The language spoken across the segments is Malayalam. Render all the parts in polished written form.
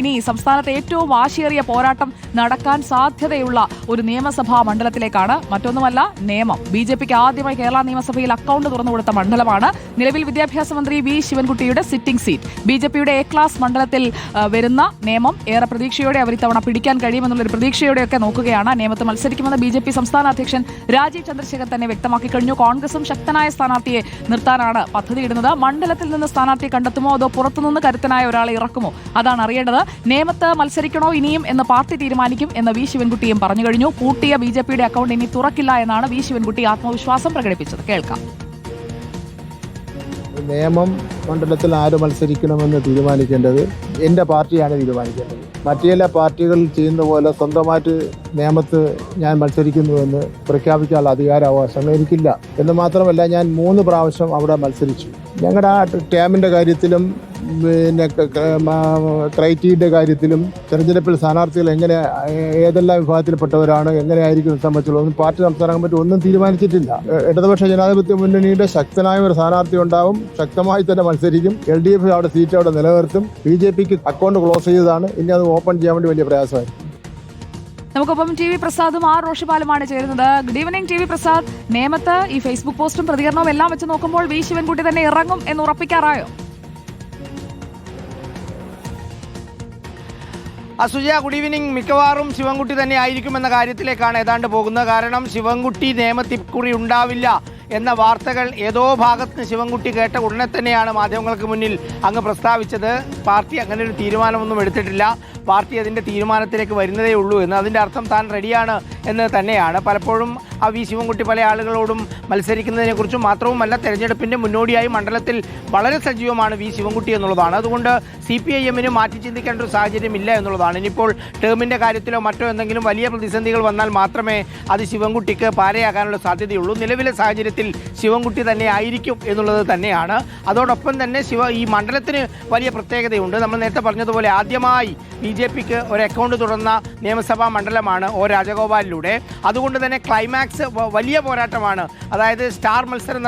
ഇനി സംസ്ഥാനത്തെ ഏറ്റവും വാശിയേറിയ പോരാട്ടം നടക്കാൻ സാധ്യതയുള്ള ഒരു നിയമസഭാ മണ്ഡലത്തിലേക്കാണ്. മറ്റൊന്നുമല്ല, നേമം. ബി.ജെ.പിക്ക് ആദ്യമായി കേരള നിയമസഭയിൽ അക്കൗണ്ട് തുറന്നുകൊടുത്ത മണ്ഡലമാണ്. നിലവിൽ വിദ്യാഭ്യാസ മന്ത്രി വി ശിവൻകുട്ടിയുടെ സിറ്റിംഗ് സീറ്റ്. ബി.ജെ.പിയുടെ എ ക്ലാസ് മണ്ഡലത്തിൽ വരുന്ന നേമം ഏറെ പ്രതീക്ഷയോടെ അവർ ഇത്തവണ പിടിക്കാൻ കഴിയുമെന്നുള്ളൊരു പ്രതീക്ഷയോടെയൊക്കെ നോക്കുകയാണ്. നേമത്ത് മത്സരിക്കുമെന്ന് ബി.ജെ.പി സംസ്ഥാന അധ്യക്ഷൻ രാജീവ് ചന്ദ്രശേഖർ തന്നെ വ്യക്തമാക്കി കഴിഞ്ഞു. കോൺഗ്രസും ശക്തനായ സ്ഥാനാർത്ഥിയെ നിർത്താനാണ് പദ്ധതിയിടുന്നത്. മണ്ഡലത്തിൽ നിന്ന് സ്ഥാനാർത്ഥിയെ കണ്ടെത്തുമോ അതോ പുറത്തുനിന്ന് കരുത്തനായ ഒരാളെ ഇറക്കുമോ, അതാണ് അറിയേണ്ടത്. നേമത്ത് മത്സരിക്കണോ ഇനിയും എന്ന് പാർട്ടി തീരുമാനിക്കും എന്ന് വി ശിവൻകുട്ടിയും പറഞ്ഞു കഴിഞ്ഞു. പൂട്ടിയ ബി.ജെ.പിയുടെ അക്കൗണ്ട് ഇനി തുറക്കില്ല എന്നാണ് വി ശിവൻകുട്ടി ആത്മവിശ്വാസം പ്രകടിപ്പിച്ചത്. കേൾക്കാം. നേമം മണ്ഡലത്തിൽ ആര് മത്സരിക്കണമെന്ന് തീരുമാനിക്കേണ്ടത് എൻ്റെ പാർട്ടിയാണ് തീരുമാനിക്കേണ്ടത്. മറ്റു ചില പാർട്ടികൾ ചെയ്യുന്ന പോലെ സ്വന്തമായിട്ട് നേമത്ത് ഞാൻ മത്സരിക്കുന്നുവെന്ന് പ്രഖ്യാപിക്കാനുള്ള അധികാരാവകാശം എനിക്കില്ല. എന്ന് മാത്രമല്ല, ഞാൻ 3 പ്രാവശ്യം അവിടെ മത്സരിച്ചു. ഞങ്ങളുടെ ആ ടേമിൻ്റെ കാര്യത്തിലും പിന്നെ ക്രൈറ്റീരിയയുടെ കാര്യത്തിലും തെരഞ്ഞെടുപ്പിൽ സ്ഥാനാർത്ഥികൾ എങ്ങനെ ഏതെല്ലാം വിഭാഗത്തിൽപ്പെട്ടവരാണ് എങ്ങനെയായിരിക്കും സംബന്ധിച്ചുള്ളതൊന്നും പാർട്ടി സംസ്ഥാന കമ്മിറ്റി ഒന്നും തീരുമാനിച്ചിട്ടില്ല. ഇടതുപക്ഷ ജനാധിപത്യ മുന്നണിയുടെ ശക്തനായ ഒരു സ്ഥാനാർത്ഥി ഉണ്ടാവും, ശക്തമായി തന്നെ മത്സരിക്കും. LDF അവിടെ സീറ്റ് അവിടെ നിലനിർത്തും. ബി.ജെ.പിക്ക് അക്കൗണ്ട് ക്ലോസ് ചെയ്തതാണ്, ഇനി അത് ഓപ്പൺ ചെയ്യാൻ വേണ്ടി വലിയ പ്രയാസമായിരിക്കും. നമുക്കൊപ്പം ടി.വി. പ്രസാദും ആർ റോഷിപാലുമാണ് ചേരുന്നത്. Good evening TV. പ്രസാദ്. നേമത്ത് ഈ ഫേസ്ബുക്ക് പോസ്റ്റും പ്രതികരണവും എല്ലാം വെച്ച് നോക്കുമ്പോൾ വി ശിവൻകുട്ടി തന്നെ ഇറങ്ങും എന്ന് ഉറപ്പിക്കാറായോ? Sujaya, good evening. മിക്കവാറും ശിവൻകുട്ടി തന്നെ ആയിരിക്കുമെന്ന കാര്യത്തിലേക്കാണ് ഏതാണ്ട് പോകുന്നത്. കാരണം ശിവൻകുട്ടി നേമത്തിക്കുറി ഉണ്ടാവില്ല എന്ന വാർത്തകൾ ഏതോ ഭാഗത്ത് ശിവൻകുട്ടി കേട്ട ഉടനെ തന്നെയാണ് മാധ്യമങ്ങൾക്ക് മുന്നിൽ അങ്ങ് പ്രസ്താവിച്ചത്. പാർട്ടി അങ്ങനെ ഒരു തീരുമാനമൊന്നും എടുത്തിട്ടില്ല, പാർട്ടി അതിൻ്റെ തീരുമാനത്തിലേക്ക് വരുന്നതേ ഉള്ളൂ എന്ന്. അതിൻ്റെ അർത്ഥം താൻ റെഡിയാണ് എന്ന് തന്നെയാണ്. പലപ്പോഴും ആ വി ശിവൻകുട്ടി പല ആളുകളോടും മത്സരിക്കുന്നതിനെക്കുറിച്ചും മാത്രവുമല്ല, തെരഞ്ഞെടുപ്പിൻ്റെ മുന്നോടിയായി മണ്ഡലത്തിൽ വളരെ സജീവമാണ് വി ശിവൻകുട്ടി എന്നുള്ളതാണ്. അതുകൊണ്ട് CPIM-ന് മാറ്റി ചിന്തിക്കേണ്ട ഒരു സാഹചര്യം ഇല്ല എന്നുള്ളതാണ്. ഇനിയിപ്പോൾ ടേമിൻ്റെ കാര്യത്തിലോ മറ്റോ എന്തെങ്കിലും വലിയ പ്രതിസന്ധികൾ വന്നാൽ മാത്രമേ അത് ശിവൻകുട്ടിക്ക് പാരയാകാനുള്ള സാധ്യതയുള്ളൂ. നിലവിലെ സാഹചര്യത്തിൽ ശിവൻകുട്ടി തന്നെ ആയിരിക്കും എന്നുള്ളത് തന്നെയാണ്. അതോടൊപ്പം തന്നെ ഈ മണ്ഡലത്തിന് വലിയ പ്രത്യേകതയുണ്ട്. നമ്മൾ നേരത്തെ പറഞ്ഞതുപോലെ ആദ്യമായി BJPക്ക് ഒരു അക്കൗണ്ട് തുറന്ന നിയമസഭാ മണ്ഡലമാണ് O രാജഗോപാലിലൂടെ. അതുകൊണ്ട് തന്നെ ക്ലൈമാക്സ് വലിയ പോരാട്ടമാണ്. അതായത് സ്റ്റാർ മത്സരം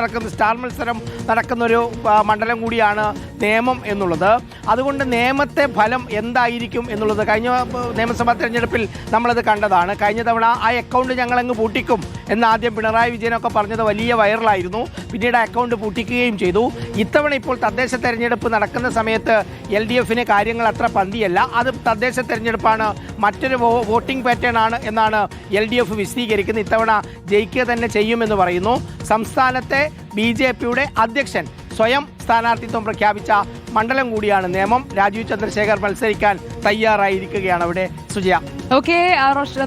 നടക്കുന്നൊരു മണ്ഡലം കൂടിയാണ് നേമം എന്നുള്ളത്. അതുകൊണ്ട് നേമത്തെ ഫലം എന്തായിരിക്കും എന്നുള്ളത് കഴിഞ്ഞ നിയമസഭാ തെരഞ്ഞെടുപ്പിൽ നമ്മളത് കണ്ടതാണ്. കഴിഞ്ഞ തവണ ആ അക്കൗണ്ട് ഞങ്ങളങ്ങ് പൂട്ടിക്കും എന്ന് ആദ്യം പിണറായി വിജയനൊക്കെ പറഞ്ഞത് വലിയ വൈറലായിരുന്നു. പിന്നീട് ആ അക്കൗണ്ട് പൂട്ടിക്കുകയും ചെയ്തു. ഇത്തവണ ഇപ്പോൾ തദ്ദേശ തെരഞ്ഞെടുപ്പ് നടക്കുന്ന സമയത്ത് LDFന് കാര്യങ്ങൾ അത്ര പന്തിയല്ല. അത് തദ്ദേശ തെരഞ്ഞെടുപ്പാണ്, മറ്റൊരു വോട്ടിംഗ് പാറ്റേൺ ആണ് എന്നാണ് LDF വിശദീകരിക്കുന്നത്. ഇത്തവണ ജയിക്കുക തന്നെ ചെയ്യുമെന്ന് പറയുന്നു. സംസ്ഥാനത്തെ BJPയുടെ അധ്യക്ഷൻ സ്വയം സ്ഥാനാർത്ഥിത്വം പ്രഖ്യാപിച്ച മണ്ഡലം കൂടിയാണ് നേമം. രാജീവ് ചന്ദ്രശേഖർ മത്സരിക്കാൻ തയ്യാറായിരിക്കുകയാണ് അവിടെ. സുജയ, ഓക്കെ,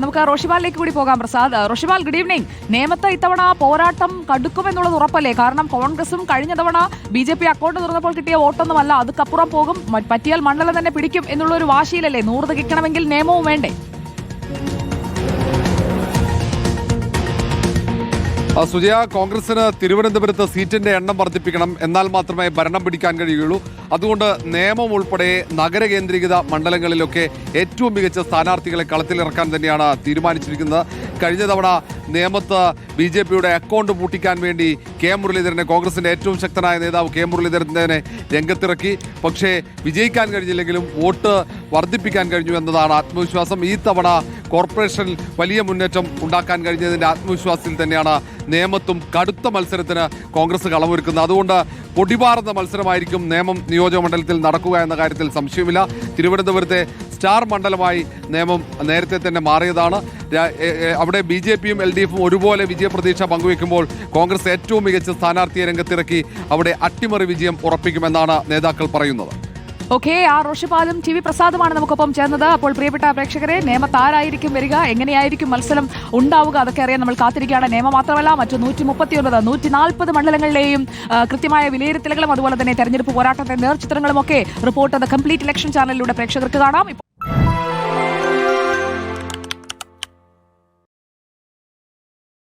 നമുക്ക് റോഷിപാലിലേക്ക് കൂടി പോകാം. Prasad, Roshipal, good evening. നേമത്ത് ഇത്തവണ പോരാട്ടം കടുക്കുമെന്നുള്ളത് ഉറപ്പല്ലേ? കാരണം കോൺഗ്രസും കഴിഞ്ഞ തവണ BJP അക്കൗണ്ട് തുറന്നപ്പോൾ കിട്ടിയ വോട്ടൊന്നുമല്ല, അതുക്കപ്പുറം പോകും, പറ്റിയാൽ മണ്ഡലം തന്നെ പിടിക്കും എന്നുള്ള ഒരു വാശിയിലല്ലേ? 100 തികയ്ക്കണമെങ്കിൽ നിയമവും വേണ്ടേ? സുജയ, കോൺഗ്രസിന് തിരുവനന്തപുരത്ത് സീറ്റിന്റെ എണ്ണം വർദ്ധിപ്പിക്കണം, എന്നാൽ മാത്രമേ ഭരണം പിടിക്കാൻ കഴിയുകയുള്ളൂ. അതുകൊണ്ട് നേമം ഉൾപ്പെടെ നഗരകേന്ദ്രീകൃത മണ്ഡലങ്ങളിലൊക്കെ ഏറ്റവും മികച്ച സ്ഥാനാർത്ഥികളെ കളത്തിലിറക്കാൻ തന്നെയാണ് തീരുമാനിച്ചിരിക്കുന്നത്. കഴിഞ്ഞ തവണ നേമത്ത് BJPയുടെ അക്കൗണ്ട് പൂട്ടിക്കാൻ വേണ്ടി മുരളീധരനെ, കോൺഗ്രസിന്റെ ഏറ്റവും ശക്തനായ നേതാവ് മുരളീധരനെ രംഗത്തിറക്കി. പക്ഷേ വിജയിക്കാൻ കഴിഞ്ഞില്ലെങ്കിലും വോട്ട് വർദ്ധിപ്പിക്കാൻ കഴിഞ്ഞു എന്നതാണ് ആത്മവിശ്വാസം. ഈ തവണ കോർപ്പറേഷനിൽ വലിയ മുന്നേറ്റം ഉണ്ടാക്കാൻ കഴിഞ്ഞതിന്റെ ആത്മവിശ്വാസത്തിൽ തന്നെയാണ് നേമത്തും കടുത്ത മത്സരത്തിന് കോൺഗ്രസ് കളമൊരുക്കുന്നത്. അതുകൊണ്ട് പൊടിപാറുന്ന മത്സരമായിരിക്കും നേമം നിയോജക മണ്ഡലത്തിൽ നടക്കുക എന്ന കാര്യത്തിൽ സംശയമില്ല. തിരുവനന്തപുരത്തെ സ്റ്റാർ മണ്ഡലമായി നേമം നേരത്തെ തന്നെ മാറിയതാണ്. അവിടെ BJPയും LDFും ഒരുപോലെ വിജയപ്രതീക്ഷ പങ്കുവെക്കുമ്പോൾ കോൺഗ്രസ് ഏറ്റവും മികച്ച സ്ഥാനാർത്ഥിയെ രംഗത്തിറക്കി അവിടെ അട്ടിമറി വിജയം ഉറപ്പിക്കുമെന്നാണ് നേതാക്കൾ പറയുന്നത്. ഓക്കെ, ആ റോഷിപാലും TV പ്രസാദുമാണ് നമുക്കൊപ്പം ചേർന്നത്. അപ്പോൾ പ്രിയപ്പെട്ട പ്രേക്ഷകരെ, നേമത്ത് ആരായിരിക്കും വരിക, എങ്ങനെയായിരിക്കും മത്സരം ഉണ്ടാവുക, അതൊക്കെ അറിയാൻ നമ്മൾ കാത്തിരിക്കുകയാണ്. നേമം മാത്രമല്ല, മറ്റു 139, 140 മണ്ഡലങ്ങളിലെയും കൃത്യമായ വിലയിരുത്തലുകളും അതുപോലെ തന്നെ തെരഞ്ഞെടുപ്പ് പോരാട്ടത്തിന്റെ നേർചിത്രങ്ങളും ഒക്കെ റിപ്പോർട്ട് കംപ്ലീറ്റ് ഇലക്ഷൻ ചാനലിലൂടെ പ്രേക്ഷകർക്ക് കാണാം.